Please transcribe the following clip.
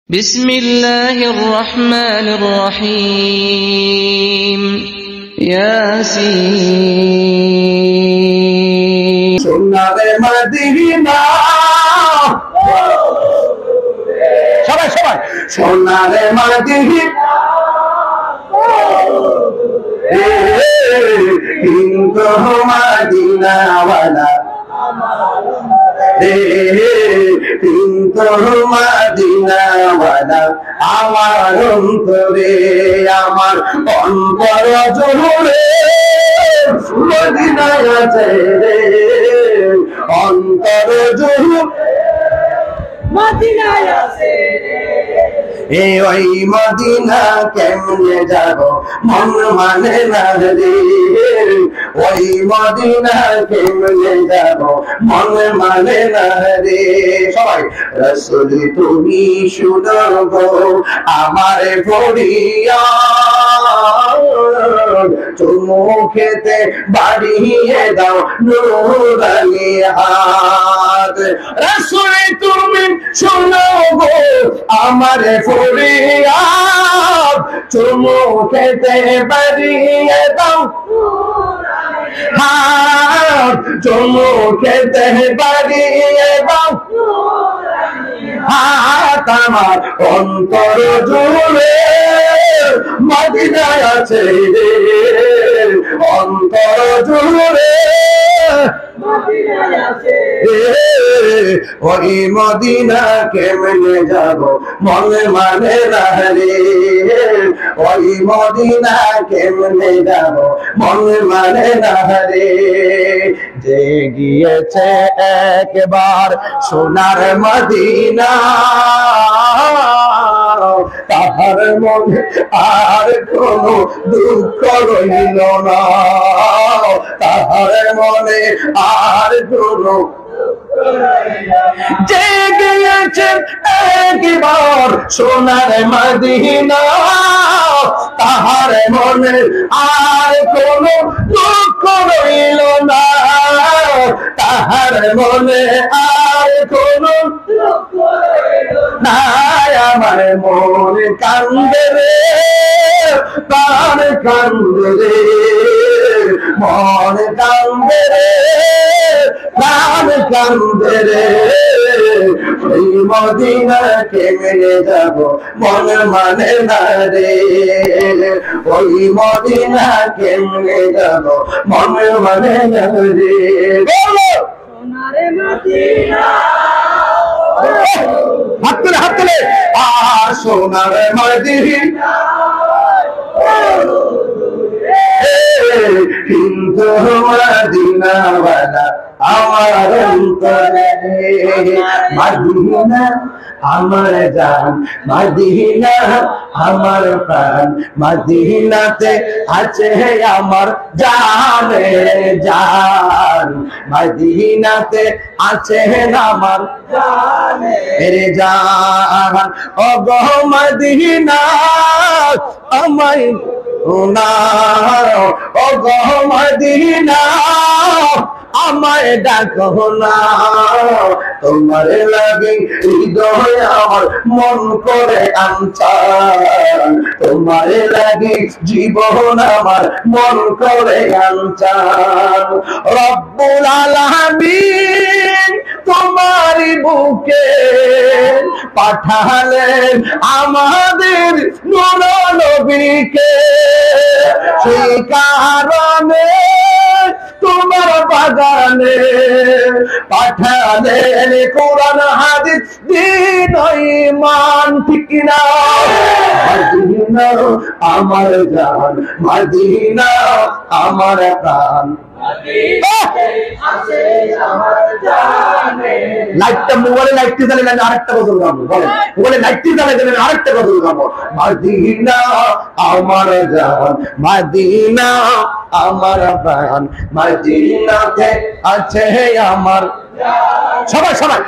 بسم الله الرحمن الرحيم ياسين সোনারে Medina সবাই সবাই সোনারে Medina কিন্তু মদিনাওয়ালা কিন্তু মদিনাওয়ালা আমার অন্তরে আমার অন্তর জুড়ে মদিনায় আছে রে অন্তর জুড়ে মদিনায় আছে রে ওই মদিনা কেমনে যাব মন মানে না রে ওই মদিনা কেমনে যাব মন মানে না রে সবাই রাসূল তুমি শুনো গো আমার ফরিয়াদ চুমু খেতে বাড়িয়ে দাও নূরানি হাত রাসূল তুমি শুনো গো আমার ফরিয়াদ চুমু খেতে বাড়িয়ে দাও হাত চুমু খেতে বাড়িয়ে দাও হাত আমার অন্তর জুড়ে মদিনায় আছে রে অন্তর জুড়ে মদিনায় আছে ওই মদিনা কেমনে যাব মনে মানে না রে ওই মদিনা কেমনে যাব মনে মানে না রে যে গিয়েছে একবার সোনার মদিনা তাহার মনে আর কোনো দুঃখ রইল না তাহার মনে আর কোনো যে গিয়েছেন একবার সোনার মদিনা তাহার মনে আর কোনো দুঃখ রইল না তাহার মনে আর কোনো দুঃখ রইল না আমার মন কান্দে রে প্রাণ কান্দে রে মন কান্দে রে প্রাণ কান্দে রে ওই মদিনা কেমনে যাব মন মানে না রে ওই মদিনা কেমনে যাব মন মানে না রে সোনারে মদিনা হাত তুলে আর সোনার মদিনা কিন্তু মদিনাওয়ালা আমার অন্তরে মদিনা আমার জান মদিনা আমার প্রাণ মদিনাতে আছে আমার জানের জান মদিনাতে আছে আমার জানের জান ও গো মদিনা আমায় না ও গো মদিনা আমায় ডাকো না তোমার লাগে হৃদয় আমার মন করে আনচান তোমার লাগে জীবন আমার মন করে আনচান রব্বুল আলামিন তোমার বুকে পাঠালেন আমাদের নূর নবীকে সেই কারণে তোমার বাগানে পাঠালেন কোরআন হাদিস দ্বীন ঈমান ঠিক না মদিনা আমার জান মদিনা আমার প্রাণ লাইটটা মোবাইলে লাইটটি জ্বালিয়ে আমি আরেকটা গজল গাবো বলেন মোবাইলে লাইটটি জ্বালিয়ে দিলেন আরেকটা গজল গাবো মদিনা আমার জান মদিনা আমার প্রাণ মদিনাতে আছে আমার সবাই সবাই